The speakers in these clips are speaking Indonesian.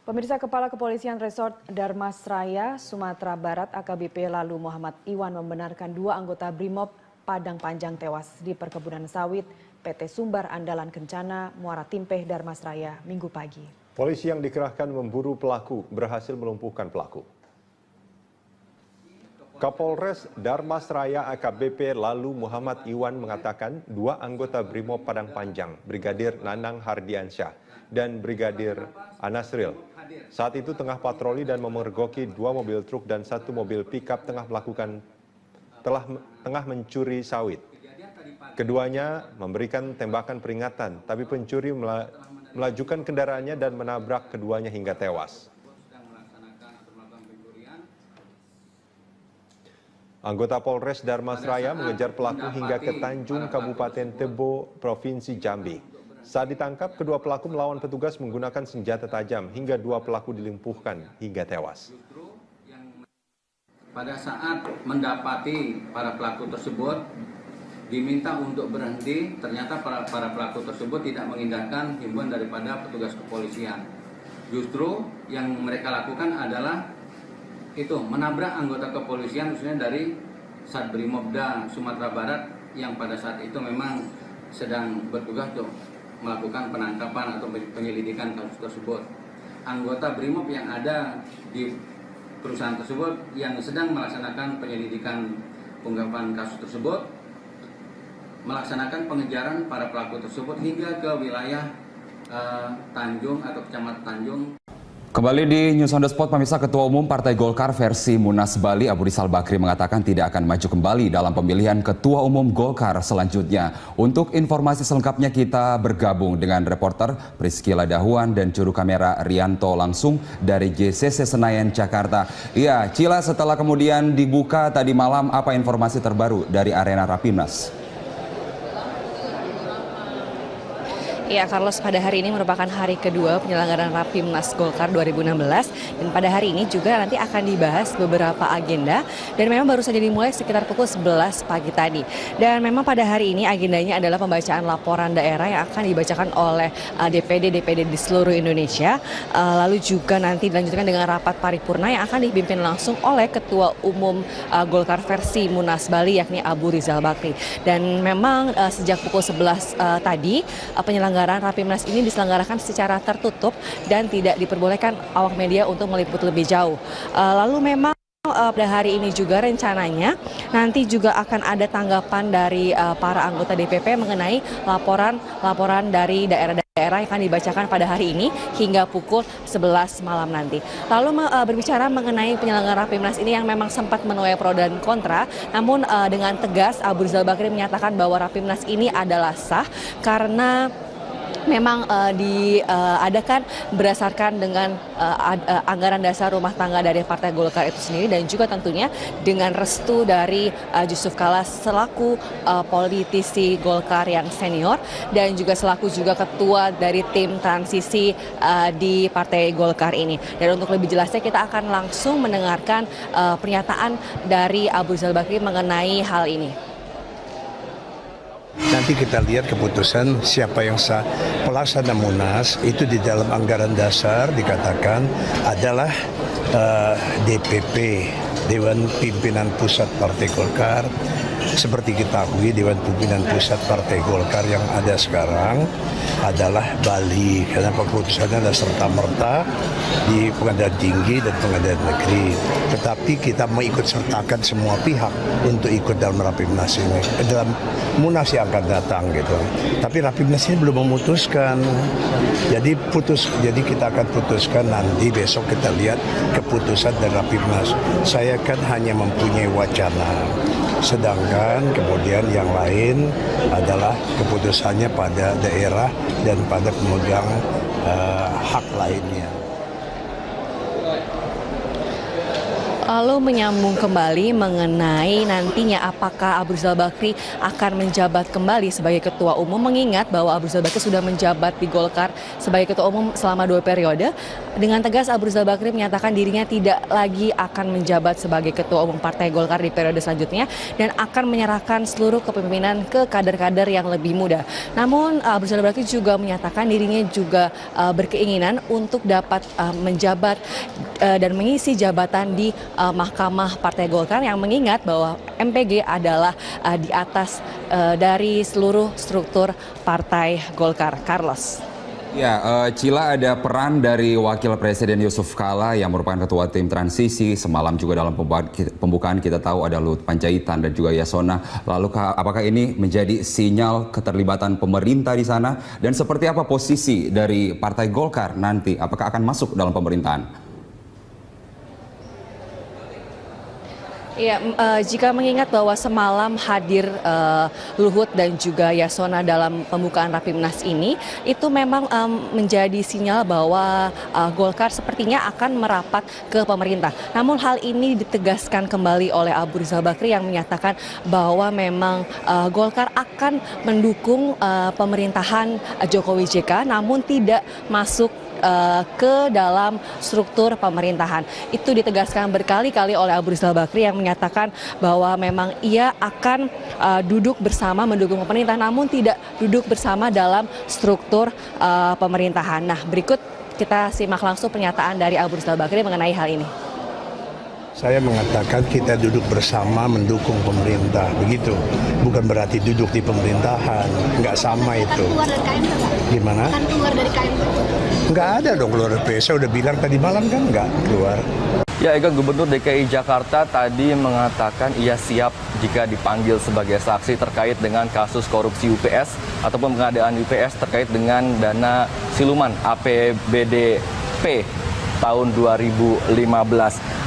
Pemirsa, Kepala Kepolisian Resort Darmasraya, Sumatera Barat AKBP Lalu Muhammad Iwan membenarkan 2 anggota Brimob Padang Panjang tewas di perkebunan sawit PT Sumbar Andalan Kencana, Muara Timpeh, Darmasraya, Minggu pagi. Polisi yang dikerahkan memburu pelaku berhasil melumpuhkan pelaku. Kapolres Darmasraya AKBP Lalu Muhammad Iwan mengatakan 2 anggota Brimob Padang Panjang, Brigadir Nanang Hardiansyah dan Brigadir Anasril, saat itu tengah patroli dan memergoki 2 mobil truk dan 1 mobil pickup tengah mencuri sawit. Keduanya memberikan tembakan peringatan, tapi pencuri melajukan kendaraannya dan menabrak keduanya hingga tewas. Anggota Polres Darmasraya mengejar pelaku hingga ke Tanjung, Kabupaten Tebo, Provinsi Jambi. Saat ditangkap, kedua pelaku melawan petugas menggunakan senjata tajam hingga 2 pelaku dilumpuhkan hingga tewas. Pada saat mendapati para pelaku tersebut diminta untuk berhenti, ternyata para pelaku tersebut tidak mengindahkan himbauan daripada petugas kepolisian. Justru yang mereka lakukan adalah menabrak anggota kepolisian, khususnya dari Satbrimobda Sumatera Barat yang pada saat itu memang sedang bertugas untuk melakukan penangkapan atau penyelidikan kasus tersebut. Anggota Brimob yang ada di perusahaan tersebut yang sedang melaksanakan penyelidikan pengungkapan kasus tersebut melaksanakan pengejaran para pelaku tersebut hingga ke wilayah Tanjung atau Kecamatan Tanjung. Kembali di News on the Spot, pemirsa, Ketua Umum Partai Golkar versi Munas Bali Abu Rizal Bakri mengatakan tidak akan maju kembali dalam pemilihan Ketua Umum Golkar selanjutnya. Untuk informasi selengkapnya kita bergabung dengan reporter Priscila Dahuan dan juru kamera Rianto langsung dari JCC Senayan, Jakarta. Iya, Cila, setelah kemudian dibuka tadi malam, apa informasi terbaru dari arena Rapimnas? Ya, Carlos, pada hari ini merupakan hari kedua penyelenggaraan Rapimnas Golkar 2016 dan pada hari ini juga nanti akan dibahas beberapa agenda dan memang baru saja dimulai sekitar pukul 11 pagi tadi. Dan memang pada hari ini agendanya adalah pembacaan laporan daerah yang akan dibacakan oleh DPD di seluruh Indonesia. Lalu juga nanti dilanjutkan dengan rapat paripurna yang akan dipimpin langsung oleh Ketua Umum Golkar versi Munas Bali yakni Abu Rizal Bakri. Dan memang sejak pukul 11 tadi penyelenggaraan Rapimnas ini diselenggarakan secara tertutup dan tidak diperbolehkan awak media untuk meliput lebih jauh. Lalu memang pada hari ini juga rencananya nanti juga akan ada tanggapan dari para anggota DPP mengenai laporan dari daerah-daerah yang akan dibacakan pada hari ini hingga pukul 11 malam nanti. Lalu berbicara mengenai penyelenggaraan Rapimnas ini yang memang sempat menuai pro dan kontra, namun dengan tegas Abu Rizal Bakri menyatakan bahwa Rapimnas ini adalah sah karena memang diadakan berdasarkan dengan anggaran dasar rumah tangga dari Partai Golkar itu sendiri dan juga tentunya dengan restu dari Jusuf Kalla selaku politisi Golkar yang senior dan juga selaku juga ketua dari tim transisi di Partai Golkar ini. Dan untuk lebih jelasnya kita akan langsung mendengarkan pernyataan dari Abu Rizal Bakri mengenai hal ini. Nanti kita lihat keputusan siapa yang sah. Pelaksana Munas itu di dalam anggaran dasar dikatakan adalah DPP, Dewan Pimpinan Pusat Partai Golkar. Seperti kita ketahui, Dewan Pimpinan Pusat Partai Golkar yang ada sekarang adalah Bali, karena keputusannya adalah serta-merta di Pengadilan Tinggi dan Pengadilan Negeri. Tetapi kita mengikut sertakan semua pihak untuk ikut dalam Rapimnas ini, dalam Munas yang akan datang gitu. Tapi Rapimnas ini belum memutuskan. Jadi kita akan putuskan nanti, besok kita lihat keputusan dari Rapimnas. Saya kan hanya mempunyai wacana. Sedangkan kemudian yang lain adalah keputusannya pada daerah dan pada pemegang hak lainnya. Lalu menyambung kembali mengenai nantinya apakah Abu Rizal Bakri akan menjabat kembali sebagai ketua umum, mengingat bahwa Abu Rizal Bakri sudah menjabat di Golkar sebagai ketua umum selama 2 periode. Dengan tegas Abu Rizal Bakri menyatakan dirinya tidak lagi akan menjabat sebagai ketua umum Partai Golkar di periode selanjutnya dan akan menyerahkan seluruh kepemimpinan ke kader-kader yang lebih muda. Namun Abu Rizal Bakri juga menyatakan dirinya juga berkeinginan untuk dapat menjabat dan mengisi jabatan di Mahkamah Partai Golkar, yang mengingat bahwa MPG adalah di atas dari seluruh struktur Partai Golkar. Carlos. Ya, Cila, ada peran dari Wakil Presiden Yusuf Kala yang merupakan ketua tim transisi. Semalam juga dalam pembukaan kita tahu ada Luhut Panjaitan dan juga Yasona. Lalu apakah ini menjadi sinyal keterlibatan pemerintah di sana? Dan seperti apa posisi dari Partai Golkar nanti? Apakah akan masuk dalam pemerintahan? Ya, jika mengingat bahwa semalam hadir Luhut dan juga Yasona dalam pembukaan Rapimnas ini, itu memang menjadi sinyal bahwa Golkar sepertinya akan merapat ke pemerintah. Namun hal ini ditegaskan kembali oleh Abu Rizal Bakri yang menyatakan bahwa memang Golkar akan mendukung pemerintahan Jokowi JK, namun tidak masuk ke dalam struktur pemerintahan. Itu ditegaskan berkali-kali oleh Abu Rizal Bakri yang menyatakan bahwa memang ia akan duduk bersama mendukung pemerintah, namun tidak duduk bersama dalam struktur pemerintahan. Nah, berikut kita simak langsung pernyataan dari Abu Rizal Bakri mengenai hal ini. Saya mengatakan kita duduk bersama mendukung pemerintah, begitu. Bukan berarti duduk di pemerintahan, nggak sama itu. Keluar dari KMP, Pak? Gimana? Kan keluar dari KMP. Nggak ada dong keluar dari PSA, udah bilang tadi malam kan nggak keluar. Ya, Ega, Gubernur DKI Jakarta tadi mengatakan ia siap jika dipanggil sebagai saksi terkait dengan kasus korupsi UPS ataupun pengadaan UPS terkait dengan dana siluman APBDP tahun 2015.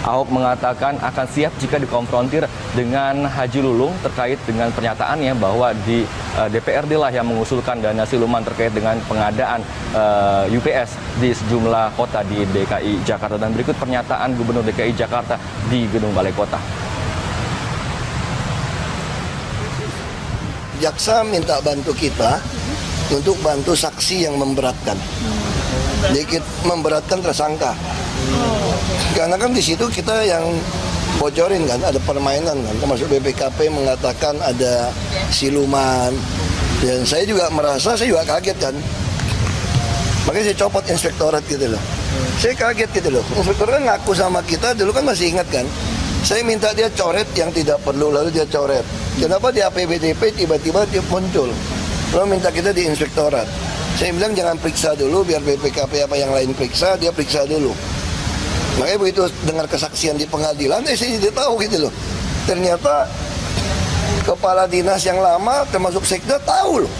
Ahok mengatakan akan siap jika dikonfrontir dengan Haji Lulung terkait dengan pernyataannya bahwa di DPRD lah yang mengusulkan dana siluman terkait dengan pengadaan UPS di sejumlah kota di DKI Jakarta. Dan berikut pernyataan Gubernur DKI Jakarta di Gedung Balai Kota. Jaksa minta bantu kita untuk bantu saksi yang memberatkan. Dikit memberatkan tersangka. Karena kan di situ kita yang bocorin kan, ada permainan kan, termasuk BPKP mengatakan ada siluman. Dan saya juga merasa, saya juga kaget kan. Makanya saya copot inspektorat gitu loh. Saya kaget gitu loh. Inspektorat ngaku sama kita, dulu kan masih ingat kan. Saya minta dia coret yang tidak perlu, lalu dia coret. Kenapa di APBDP tiba-tiba dia muncul? Lalu minta kita di inspektorat. Saya bilang jangan periksa dulu, biar BPKP apa yang lain periksa, dia periksa dulu. Makanya begitu dengar kesaksian di pengadilan, saya tidak tahu gitu loh. Ternyata kepala dinas yang lama, termasuk sekda, tahu loh.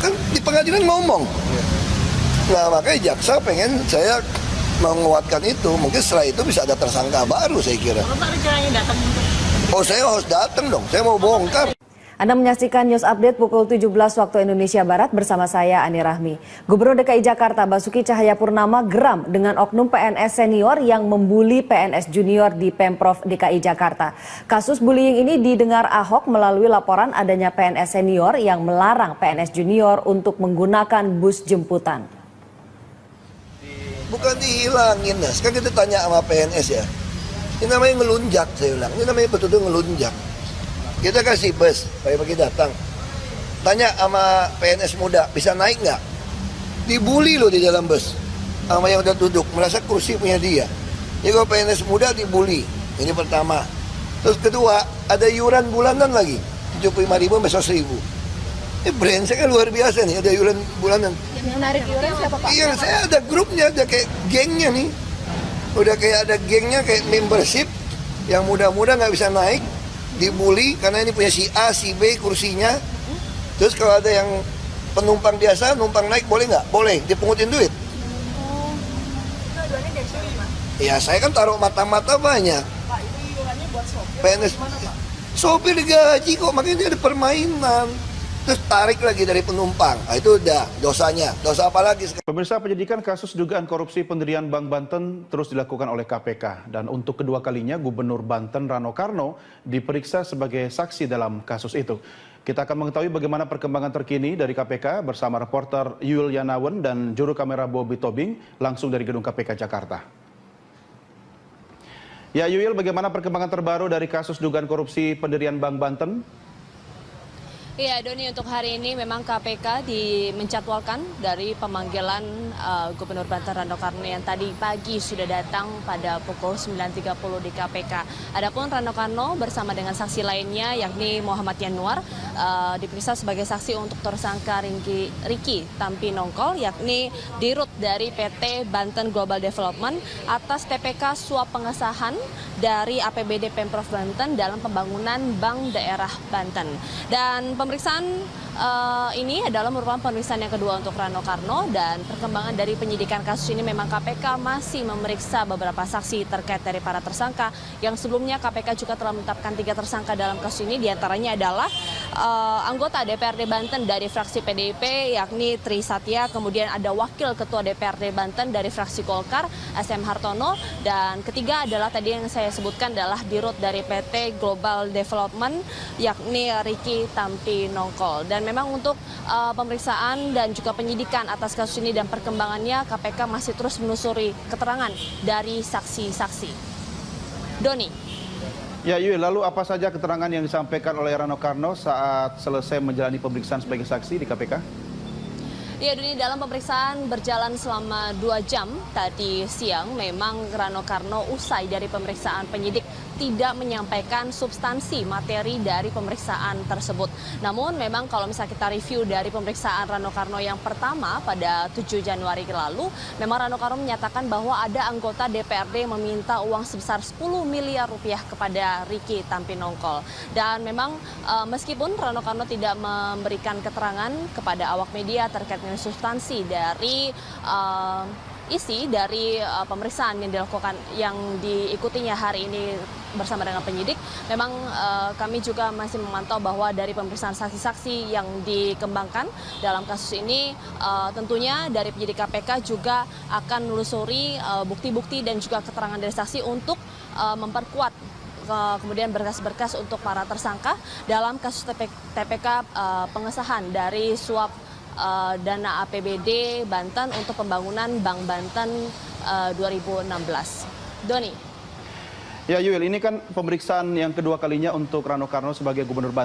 Kan di pengadilan ngomong. Nah, makanya jaksa pengen saya menguatkan itu. Mungkin setelah itu bisa ada tersangka baru, saya kira. Bapak rencananya datang untuk? Oh, saya harus datang dong. Saya mau bongkar. Anda menyaksikan News Update pukul 17 waktu Indonesia Barat bersama saya Ani Rahmi. Gubernur DKI Jakarta Basuki Cahayapurnama geram dengan oknum PNS senior yang membuli PNS junior di Pemprov DKI Jakarta. Kasus bullying ini didengar Ahok melalui laporan adanya PNS senior yang melarang PNS junior untuk menggunakan bus jemputan. Bukan dihilangin, nah. Sekarang kita tanya sama PNS ya. Ini namanya ngelunjak, saya bilang. Ini namanya betul-betul ngelunjak. Kita kasih bus, pagi-pagi datang. Tanya sama PNS muda, bisa naik nggak? Dibully loh di dalam bus. Sama yang udah duduk, merasa kursi punya dia. Jadi kalau PNS muda dibully, ini pertama. Terus kedua, ada iuran bulanan lagi. 75.000 sampai 100.000. Brengsek kan luar biasa nih, ada iuran bulanan. Yang narik iuran siapa, Pak? Iya, saya ada grupnya, ada kayak gengnya nih. Udah kayak ada gengnya, kayak membership. Yang muda-muda nggak bisa naik. Dibully karena ini punya si A, si B kursinya. Terus kalau ada yang penumpang biasa, numpang naik boleh nggak? Boleh, dipungutin duit. Tujuannya dari sini, Pak? Ya saya kan taruh mata-mata banyak. Pak, itu iurannya buat sopir. PNS, sopir digaji kok, makanya dia ada permainan. terus tarik lagi dari penumpang. Nah, itu udah dosanya. Dosa apa lagi sekarang? Pemirsa, penyidikan kasus dugaan korupsi pendirian Bank Banten terus dilakukan oleh KPK. Dan untuk kedua kalinya, Gubernur Banten Rano Karno diperiksa sebagai saksi dalam kasus itu. Kita akan mengetahui bagaimana perkembangan terkini dari KPK bersama reporter Yul Yanawan dan juru kamera Bobby Tobing langsung dari gedung KPK Jakarta. Ya Yul, bagaimana perkembangan terbaru dari kasus dugaan korupsi pendirian Bank Banten? Iya, Doni, untuk hari ini memang KPK menjadwalkan dari pemanggilan Gubernur Banten Rano Karno yang tadi pagi sudah datang pada pukul 9.30 di KPK. Adapun Rano Karno bersama dengan saksi lainnya yakni Muhammad Yanuar diperiksa sebagai saksi untuk tersangka Riki Tampi Nongkol yakni dirut dari PT Banten Global Development atas TPK suap pengesahan dari APBD Pemprov Banten dalam pembangunan Bank Daerah Banten. Dan pemeriksaan ini adalah merupakan pemeriksaan yang kedua untuk Rano Karno dan perkembangan dari penyidikan kasus ini memang KPK masih memeriksa beberapa saksi terkait dari para tersangka yang sebelumnya KPK juga telah menetapkan 3 tersangka dalam kasus ini, diantaranya adalah anggota DPRD Banten dari fraksi PDIP yakni Tri Satya, kemudian ada wakil ketua DPRD Banten dari fraksi Golkar SM Hartono, dan ketiga adalah tadi yang saya sebutkan adalah dirut dari PT Global Development yakni Riki Tampi Nongkol. Dan memang untuk pemeriksaan dan juga penyidikan atas kasus ini dan perkembangannya KPK masih terus menelusuri keterangan dari saksi-saksi. Doni. Ya Yul, lalu apa saja keterangan yang disampaikan oleh Rano Karno saat selesai menjalani pemeriksaan sebagai saksi di KPK? Ya, Doni, dalam pemeriksaan berjalan selama 2 jam tadi siang, memang Rano Karno usai dari pemeriksaan penyidik tidak menyampaikan substansi materi dari pemeriksaan tersebut. Namun memang kalau misalnya kita review dari pemeriksaan Rano Karno yang pertama pada 7 Januari lalu, memang Rano Karno menyatakan bahwa ada anggota DPRD yang meminta uang sebesar 10 miliar rupiah kepada Riki Tampi Nongkol. Dan memang meskipun Rano Karno tidak memberikan keterangan kepada awak media terkait dengan substansi dari isi dari pemeriksaan yang dilakukan yang diikutinya hari ini bersama dengan penyidik, memang kami juga masih memantau bahwa dari pemeriksaan saksi-saksi yang dikembangkan dalam kasus ini tentunya dari penyidik KPK juga akan menelusuri bukti-bukti dan juga keterangan dari saksi untuk memperkuat kemudian berkas-berkas untuk para tersangka dalam kasus TPK pengesahan dari suap dana APBD Banten untuk pembangunan Bank Banten 2016. Doni. Ya Yul, ini kan pemeriksaan yang kedua kalinya untuk Rano Karno sebagai Gubernur Banten.